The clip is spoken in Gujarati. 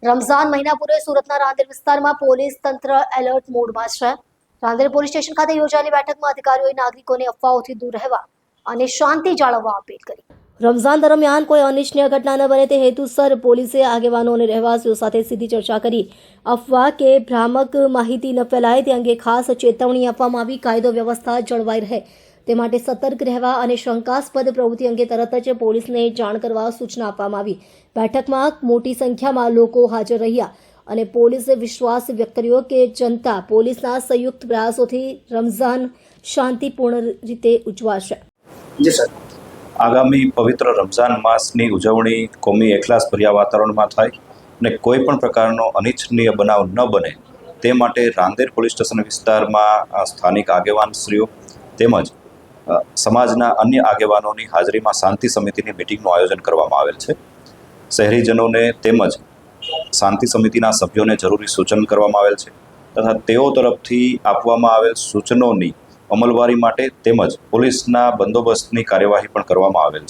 રમઝાન મહિના પૂર્વે સુરતના રાંદેર વિસ્તારમાં પોલીસ તંત્ર એલર્ટ મોડમાં છે. રાંદેર પોલીસ સ્ટેશન ખાતે યોજાયેલી બેઠકમાં અધિકારીઓએ નાગરિકોને અફવાઓથી દૂર રહેવા અને શાંતિ જાળવવા અપીલ કરી. રમઝાન દરમિયાન કોઈ અનિચ્છનીય ઘટના ન બને તે હેતુસર પોલીસે આગેવાનો અને રહેવાસીઓ સાથે સીધી ચર્ચા કરી અફવા કે ભ્રામક માહિતી ન ફેલાય તે અંગે ખાસ ચેતવણી આપવામાં આવી. કાયદો વ્યવસ્થા જળવાઈ રહે તે માટે સતર્ક રહેવા અને શંકાસ્પદ પ્રવૃત્તિ અંગે તરત જ પોલીસને જાણ કરવા સૂચના આપવામાં આવી. બેઠકમાં મોટી સંખ્યામાં લોકો હાજર રહ્યા અને પોલીસે વિશ્વાસ વ્યક્ત કર્યો કે જનતા પોલીસના સંયુક્ત પ્રયાસોથી રમઝાન શાંતિપૂર્ણ રીતે ઉજવાશે. જી સર, આગામી પવિત્ર રમઝાન માસની ઉજવણી કોમી એકલાસભર્યા વાતાવરણમાં થાય અને કોઈ પણ પ્રકારનો અનિચ્છનીય બનાવ ન બને તે માટે રાંદેર પોલીસ સ્ટેશન વિસ્તારમાં સ્થાનિક આગેવાનશ્રીઓ તેમજ સમાજના અન્ય આગેવાનોની હાજરીમાં શાંતિ સમિતિની મિટિંગનું આયોજન કરવામાં આવેલ છે. શહેરીજનોને તેમજ શાંતિ સમિતિના સભ્યોને જરૂરી સૂચન કરવામાં આવેલ છે તથા તેઓ તરફથી આપવામાં આવેલ સૂચનોની અમલવારી માટે તેમજ પોલીસના બંદોબસ્તની કાર્યવાહી પણ કરવામાં આવેલ છે.